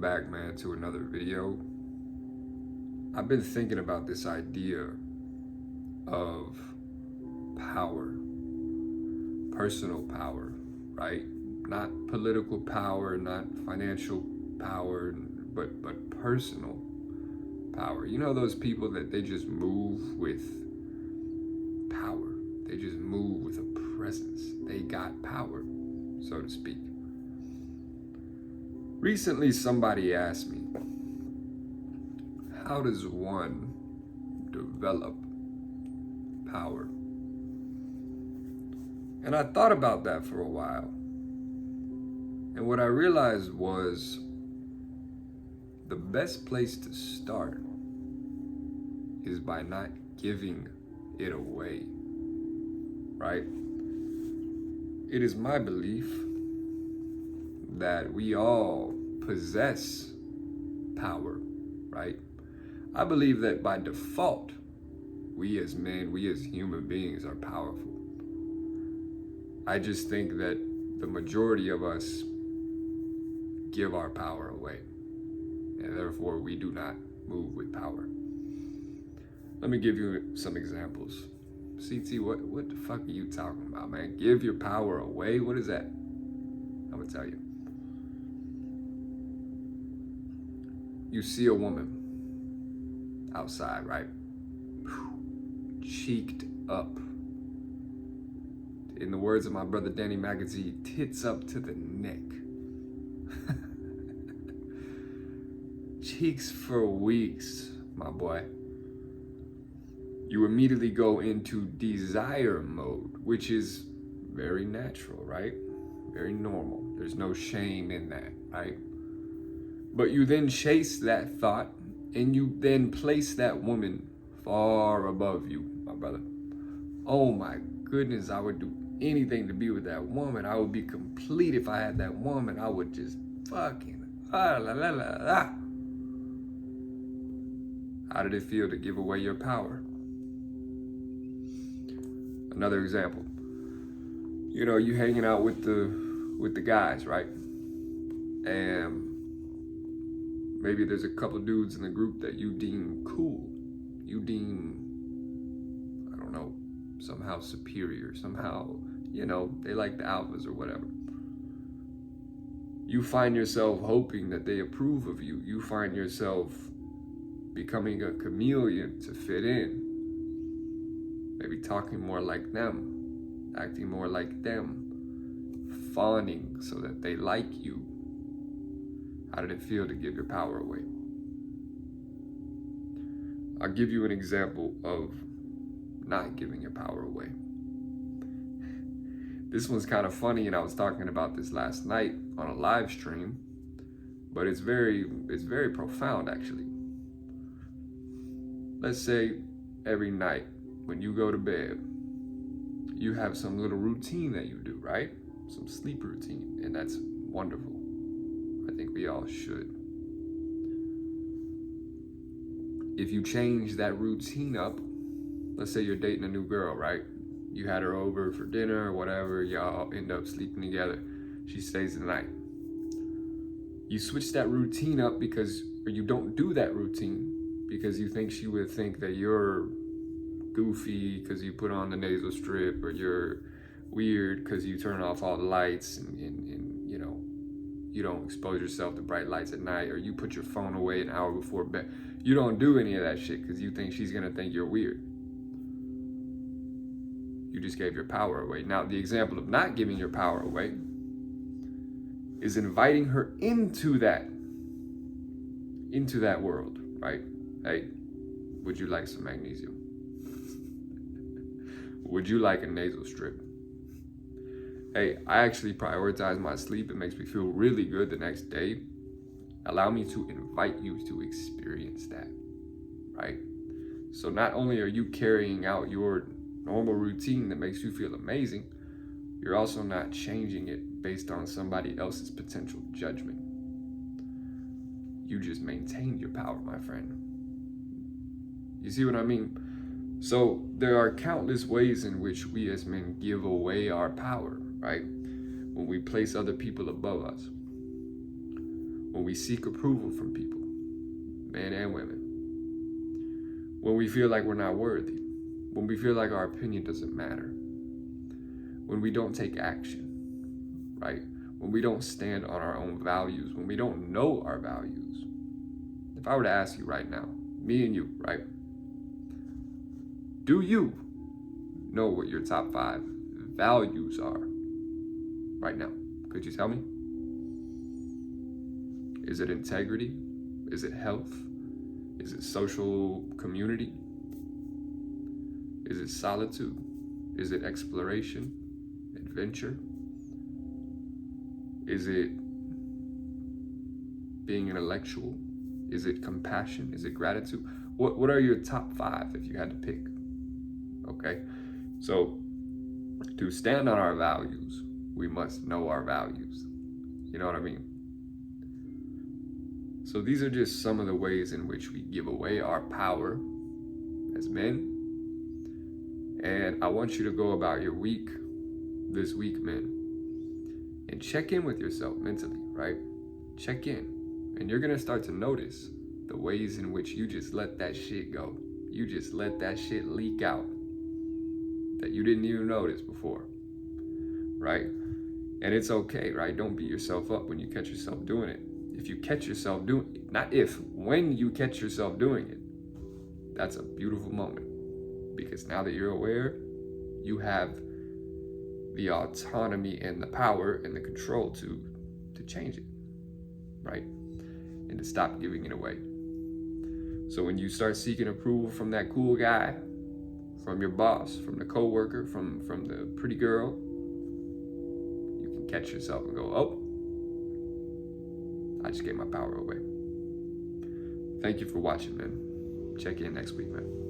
Back, man, to another video. I've been thinking about this idea of power, personal power, right? Not political power, not financial power, but personal power. You know those people that they just move with power. They just move with a presence. They got power, so to speak. Recently, somebody asked me, how does one develop power? And I thought about that for a while. And what I realized was the best place to start is by not giving it away, right? It is my belief that we all possess power, right? I believe that by default, we as men, we as human beings are powerful. I just think that the majority of us give our power away, and therefore we do not move with power. Let me give you some examples. CT, what the fuck are you talking about, man? Give your power away? What is that? I'm gonna tell you. You see a woman outside, right? Cheeked up. In the words of my brother Danny McAtee, tits up to the neck. Cheeks for weeks, my boy. You immediately go into desire mode, which is very natural, right? Very normal. There's no shame in that, right? But you then chase that thought and you then place that woman far above you, my brother. Oh my goodness, I would do anything to be with that woman. I would be complete if I had that woman. I would just fucking la la la la. How did it feel to give away your power? Another example. You know, you hanging out with the guys, right? And maybe there's a couple dudes in the group that you deem cool. You deem, I don't know, somehow superior, somehow, you know, they like the alphas or whatever. You find yourself hoping that they approve of you. You find yourself becoming a chameleon to fit in. Maybe talking more like them, acting more like them, fawning so that they like you. How did it feel to give your power away? I'll give you an example of not giving your power away. This one's kind of funny, and I was talking about this last night on a live stream, but it's very profound actually. Let's say every night when you go to bed, you have some little routine that you do, right? Some sleep routine, and that's wonderful. I think we all should. If you change that routine up, let's say you're dating a new girl, right? You had her over for dinner or whatever, y'all end up sleeping together. She stays the night. You switch that routine up or you don't do that routine because you think she would think that you're goofy because you put on the nasal strip, or you're weird because you turn off all the lights and you know, you don't expose yourself to bright lights at night, or you put your phone away an hour before bed. You don't do any of that shit because you think she's gonna think you're weird. You just gave your power away. Now, the example of not giving your power away is inviting her into that world, right? Hey, would you like some magnesium? Would you like a nasal strip? Hey, I actually prioritize my sleep. It makes me feel really good the next day. Allow me to invite you to experience that, right? So not only are you carrying out your normal routine that makes you feel amazing, you're also not changing it based on somebody else's potential judgment. You just maintained your power, my friend. You see what I mean? So there are countless ways in which we as men give away our power, right? When we place other people above us. when we seek approval from people, men and women, when we feel like we're not worthy, when we feel like our opinion doesn't matter, when we don't take action, right? When we don't stand on our own values, when we don't know our values. If I were to ask you right now, me and you, right? Do you know what your top 5 values are right now? Could you tell me? Is it integrity? Is it health? Is it social community? Is it solitude? Is it exploration, adventure? Is it being intellectual? Is it compassion? Is it gratitude? What are your top 5 if you had to pick? Okay, so to stand on our values, we must know our values. You know what I mean? So these are just some of the ways in which we give away our power as men. And I want you to go about your week, this week, men, and check in with yourself mentally, right? Check in. And you're going to start to notice the ways in which you just let that shit go. You just let that shit leak out that you didn't even notice before, right? And it's okay, right? Don't beat yourself up when you catch yourself doing it. If you catch yourself doing it, not if, when you catch yourself doing it, that's a beautiful moment. Because now that you're aware, you have the autonomy and the power and the control to change it, right? And to stop giving it away. So when you start seeking approval from that cool guy, from your boss, from the coworker, from the pretty girl, you can catch yourself and go, oh, I just gave my power away. Thank you for watching, man. Check in next week, man.